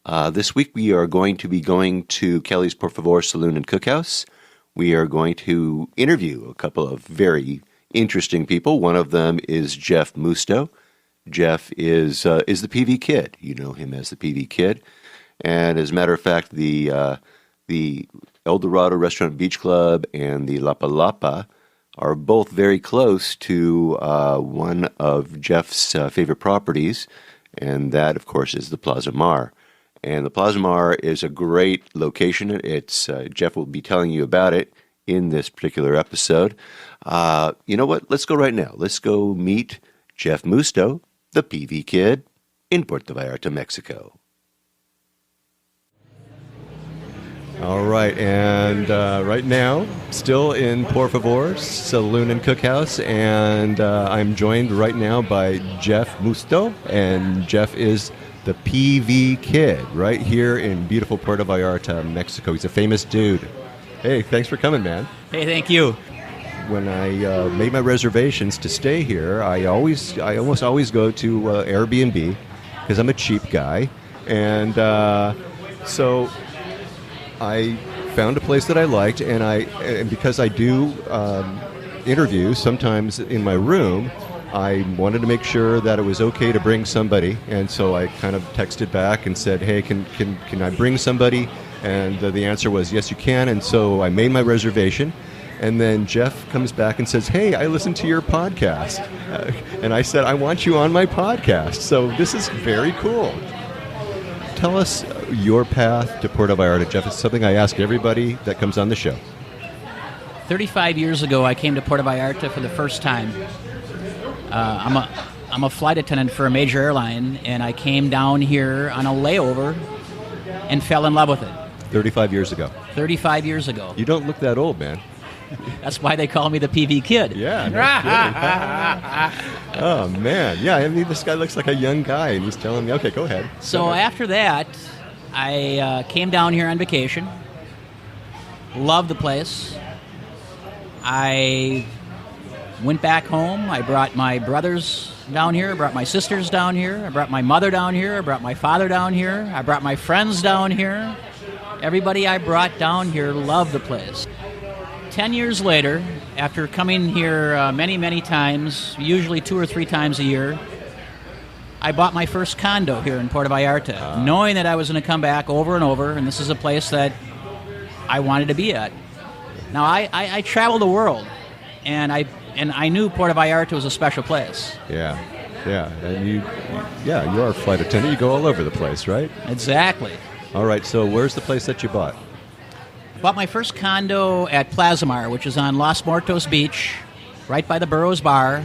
This week we are going to be going to Kelly's Por Favor Saloon and Cookhouse. We are going to interview a couple of very interesting people. One of them is Jeff Musto. Jeff is the PV Kid. You know him as the PV Kid. And as a matter of fact, the El Dorado Restaurant Beach Club and the Lapa Lapa are both very close to one of Jeff's favorite properties, and that, of course, is the Plaza Mar. And the Plaza Mar is a great location. It's Jeff will be telling you about it in this particular episode. You know what? Let's go right now. Let's go meet Jeff Musto, the PV Kid, in Puerto Vallarta, Mexico. All right, and right now, still in Por Favor Saloon and Cookhouse, and I'm joined right now by Jeff Musto, and Jeff is the PV Kid right here in beautiful Puerto Vallarta, Mexico. He's a famous dude. Hey, thanks for coming, man. Hey, thank you. When I made my reservations to stay here, I almost always go to Airbnb because I'm a cheap guy, and so I found a place that I liked, and because I do interviews sometimes in my room, I wanted to make sure that it was okay to bring somebody, and so I kind of texted back and said, hey, can I bring somebody? And the answer was, yes, you can, and so I made my reservation, and then Jeff comes back and says, hey, I listened to your podcast, and I said, I want you on my podcast, so this is very cool. Tell us your path to Puerto Vallarta, Jeff. It's something I ask everybody that comes on the show. 35 years ago, I came to Puerto Vallarta for the first time. I'm a flight attendant for a major airline, and I came down here on a layover and fell in love with it. 35 years ago. 35 years ago. You don't look that old, man. That's why they call me the PV Kid. Yeah. No oh, man. Yeah, I mean, this guy looks like a young guy, and he's telling me, okay, go ahead. So after that, I came down here on vacation. Loved the place. I went back home. I brought my brothers down here. I brought my sisters down here. I brought my mother down here. I brought my father down here. I brought my friends down here. Everybody I brought down here loved the place. 10 years later, after coming here many, many times, usually 2 or 3 times a year, I bought my first condo here in Puerto Vallarta, knowing that I was going to come back over and over, and this is a place that I wanted to be at. Now, I traveled the world, and I knew Puerto Vallarta was a special place. Yeah, and you are a flight attendant. You go all over the place, right? Exactly. All right, so where's the place that you bought? I bought my first condo at Plaza Mar, which is on Los Muertos Beach, right by the Burroughs Bar,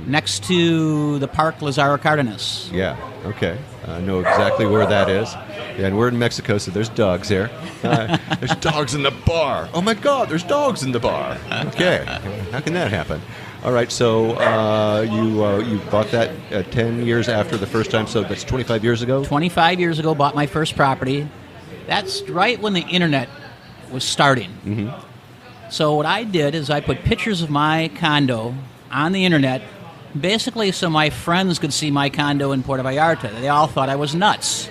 next to the Park Lazaro Cardenas. Yeah, okay. I know exactly where that is. Yeah, and we're in Mexico, so there's dogs here. There's dogs in the bar. Oh, my God, there's dogs in the bar. Okay, how can that happen? All right, so you bought that 10 years after the first time, so that's 25 years ago? 25 years ago, bought my first property. That's right when the internet was starting. Mm-hmm. So what I did is I put pictures of my condo on the internet, basically so my friends could see my condo in Puerto Vallarta. They all thought I was nuts.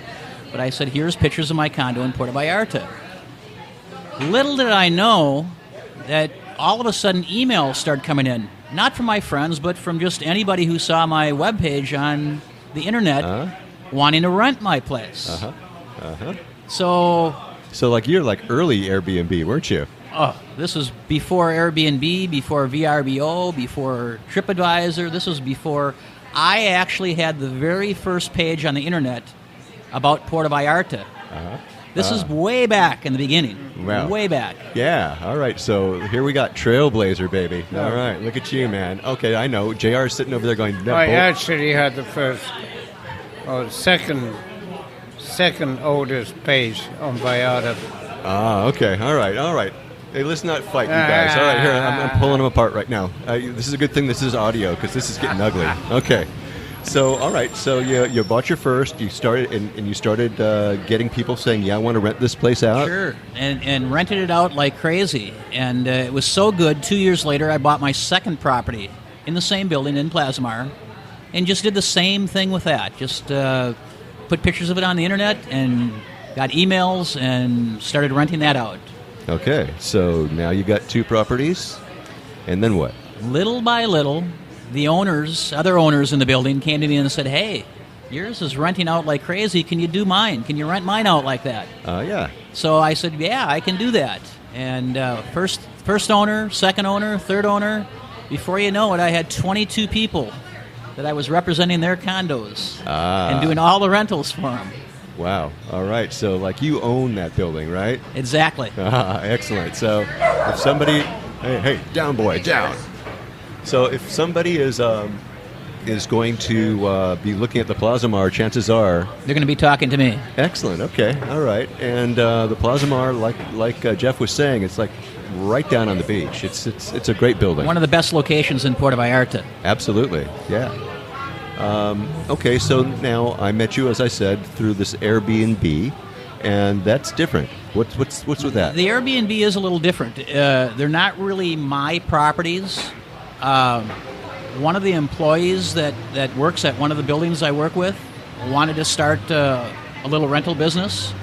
But I said, here's pictures of my condo in Puerto Vallarta. Little did I know that all of a sudden emails started coming in, not from my friends, but from just anybody who saw my webpage on the internet wanting to rent my place. So like you're like early Airbnb, weren't you? Oh, this was before Airbnb, before VRBO, before TripAdvisor. This was before I actually had the very first page on the internet about Puerto Vallarta. This is way back in the beginning. Wow. Way back. Yeah, all right. So here we got Trailblazer, baby. All right, look at you, man. Okay, I know. JR's sitting over there going... No, I actually had the first, second oldest page on Vallarta. Okay. All right. Hey, let's not fight, you guys. All right, here, I'm pulling them apart right now. This is a good thing this is audio, because this is getting ugly. Okay. So, all right, so you bought your first, you started, and you started getting people saying, yeah, I want to rent this place out? Sure, and rented it out like crazy. And it was so good, 2 years later, I bought my second property in the same building in Plaza Mar, and just did the same thing with that. Just put pictures of it on the internet and got emails and started renting that out. Okay, so now you got 2 properties, and then what? Little by little, the other owners in the building came to me and said, "Hey, yours is renting out like crazy. Can you do mine? Can you rent mine out like that?" Yeah. So I said, "Yeah, I can do that." And first owner, second owner, third owner, before you know it, I had 22 people that I was representing their condos and doing all the rentals for them. Wow. All right. So, like, you own that building, right? Exactly. Excellent. So, if somebody, hey, down, boy, down. So, if somebody is going to be looking at the Plaza Mar, chances are they're going to be talking to me. Excellent. Okay. All right. And the Plaza Mar, like Jeff was saying, it's like right down on the beach. It's a great building. One of the best locations in Puerto Vallarta. Absolutely. Yeah. Okay, so now I met you, as I said, through this Airbnb, and that's different. What's with that? The Airbnb is a little different. They're not really my properties. One of the employees that works at one of the buildings I work with wanted to start a little rental business,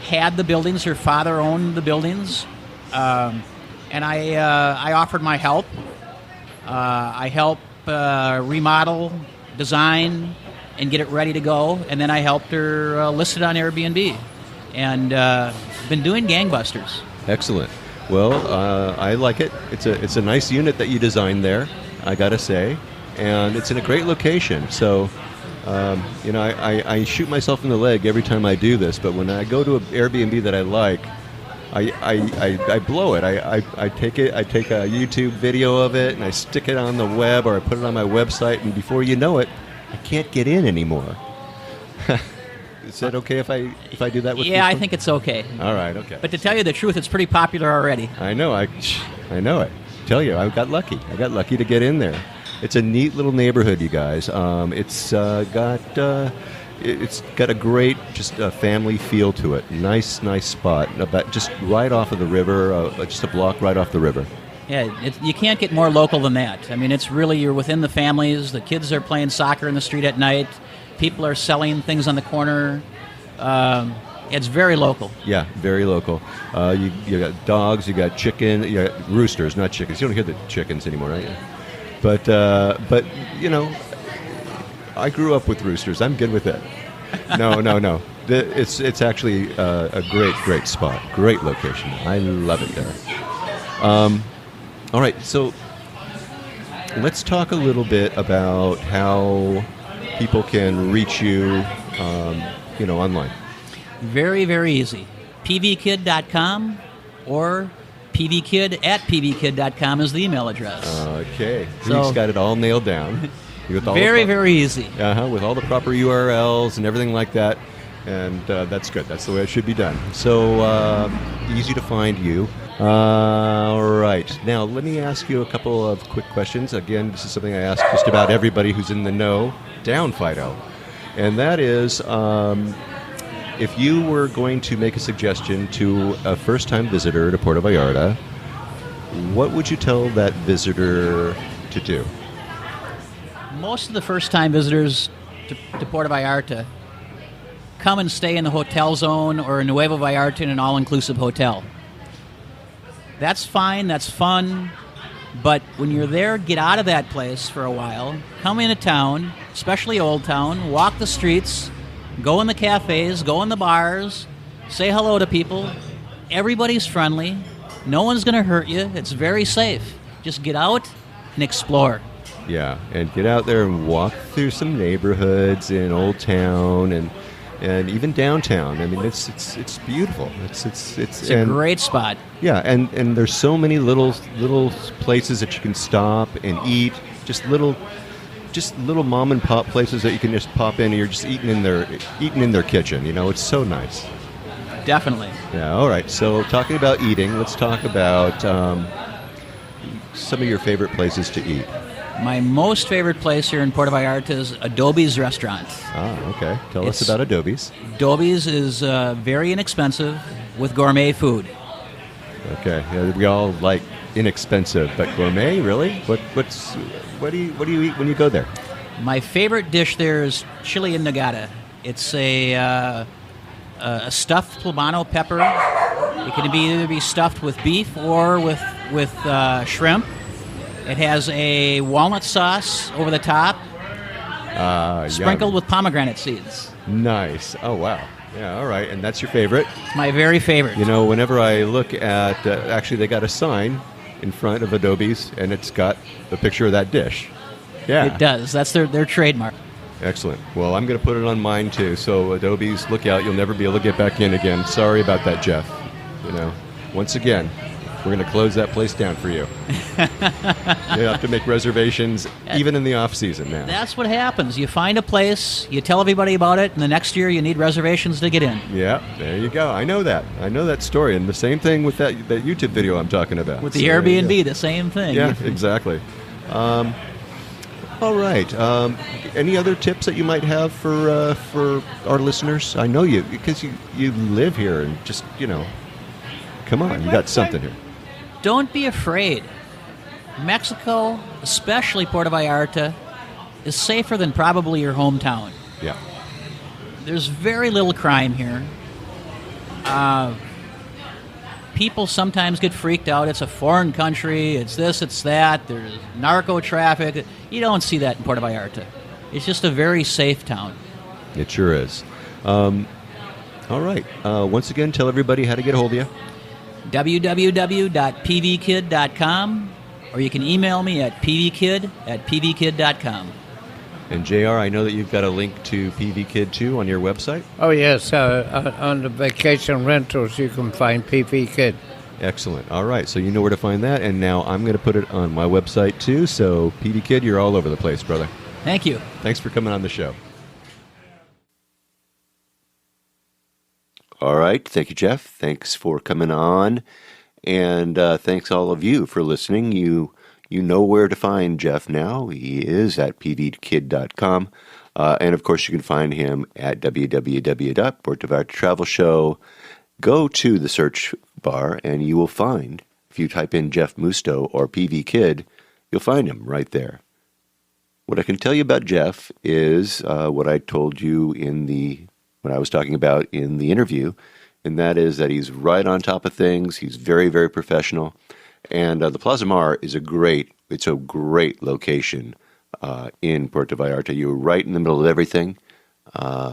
had the buildings, her father owned the buildings, and I offered my help. I help remodel, design, and get it ready to go, and then I helped her list it on Airbnb, and been doing gangbusters. Excellent. Well, I like it. It's a nice unit that you designed there, I gotta say, and it's in a great location. So, I shoot myself in the leg every time I do this, but when I go to an Airbnb that I like, I blow it. I take a YouTube video of it and I stick it on the web, or I put it on my website, and before you know it, I can't get in anymore. Is that okay if I do that with you? Yeah, I think it's okay. All right, okay. But to tell you the truth, it's pretty popular already. I know. I know it. Tell you, I got lucky. I got lucky to get in there. It's a neat little neighborhood, you guys. It's got a great, just family feel to it. Nice spot. About just right off of the river, just a block right off the river. Yeah, you can't get more local than that. I mean, it's really, you're within the families. The kids are playing soccer in the street at night. People are selling things on the corner. It's very local. Yeah, very local. You got dogs, you got chicken, you got roosters, not chickens. You don't hear the chickens anymore, right? But I grew up with roosters. I'm good with it. No. It's actually a great spot. Great location. I love it there. All right, so let's talk a little bit about how people can reach you, online. Very, very easy. pvkid.com or pvkid@pvkid.com is the email address. Okay. So, he's got it all nailed down. Very easy. With all the proper URLs and everything like that. And that's good. That's the way it should be done. So easy to find you. All right. Now, let me ask you a couple of quick questions. Again, this is something I ask just about everybody who's in the know. Down, Fido. And that is, if you were going to make a suggestion to a first-time visitor to Puerto Vallarta, what would you tell that visitor to do? Most of the first-time visitors to Puerto Vallarta come and stay in the hotel zone or in Nuevo Vallarta in an all-inclusive hotel. That's fine, that's fun, but when you're there, get out of that place for a while, come into town, especially Old Town, walk the streets, go in the cafes, go in the bars, say hello to people. Everybody's friendly. No one's going to hurt you. It's very safe. Just get out and explore. Yeah, and get out there and walk through some neighborhoods in Old Town and even downtown. I mean, it's beautiful. It's a great spot. Yeah, and there's so many little places that you can stop and eat. Just little mom and pop places that you can just pop in and you're just eating in their kitchen. It's so nice. Definitely. Yeah. All right. So talking about eating, let's talk about some of your favorite places to eat. My most favorite place here in Puerto Vallarta is Adobe's Restaurant. Ah, okay. Tell us about Adobe's. Adobe's is very inexpensive with gourmet food. Okay. Yeah, we all like inexpensive, but gourmet, really? What do you eat when you go there? My favorite dish there is chili en nogada. It's a stuffed poblano pepper. It can either be stuffed with beef or with shrimp. It has a walnut sauce over the top, sprinkled with pomegranate seeds. Nice. Oh, wow. Yeah, all right. And that's your favorite? It's my very favorite. You know, whenever I look at, actually, they got a sign in front of Adobe's, and it's got a picture of that dish. Yeah. It does. That's their trademark. Excellent. Well, I'm going to put it on mine, too. So, Adobe's, look out. You'll never be able to get back in again. Sorry about that, Jeff. You know, once again, we're going to close that place down for you. You have to make reservations even in the off season now. That's what happens. You find a place, you tell everybody about it, and the next year you need reservations to get in. Yeah, there you go. I know that. I know that story. And the same thing with that YouTube video I'm talking about. With the Airbnb, the same thing. Yeah, exactly. All right. Any other tips that you might have for our listeners? I know you, because you live here and just, you know, come on, you got something here. Don't be afraid. Mexico, especially Puerto Vallarta, is safer than probably your hometown. Yeah. There's very little crime here. People sometimes get freaked out. It's a foreign country. It's this, it's that. There's narco traffic. You don't see that in Puerto Vallarta. It's just a very safe town. It sure is. All right. Once again, tell everybody how to get a hold of you. www.pvkid.com, or you can email me at pvkid@pvkid.com. And JR, I know that you've got a link to PV Kid too on your website. Oh, yes. On the vacation rentals, you can find PV Kid. Excellent. All right. So you know where to find that. And now I'm going to put it on my website too. So PV Kid, you're all over the place, brother. Thank you. Thanks for coming on the show. All right. Thank you, Jeff. Thanks for coming on. And thanks all of you for listening. You know where to find Jeff now. He is at pvkid.com. And, of course, you can find him at www.Puerto Vallarta Travel Show. Go to the search bar, and you will find, if you type in Jeff Musto or PV Kid, you'll find him right there. What I can tell you about Jeff is what I told you when I was talking about in the interview, and that is that he's right on top of things. He's very, very professional. And the Plaza Mar is a great location in Puerto Vallarta. You're right in the middle of everything.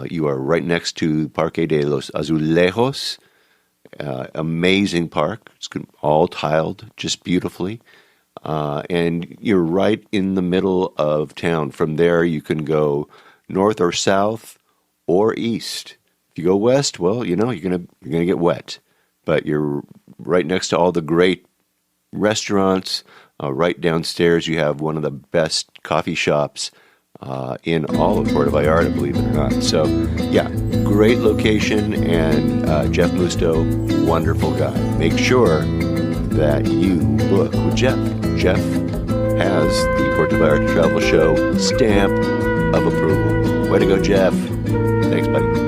You are right next to Parque de los Azulejos. Amazing park. It's all tiled, just beautifully. And you're right in the middle of town. From there, you can go north or south or east. If you go west, well, you know, you're gonna get wet. But you're right next to all the great restaurants. Right downstairs, you have one of the best coffee shops in all of Puerto Vallarta, believe it or not. So, yeah, great location, and Jeff Musto, wonderful guy. Make sure that you book with Jeff. Jeff has the Puerto Vallarta Travel Show stamp of approval. Way to go, Jeff. Thanks, buddy.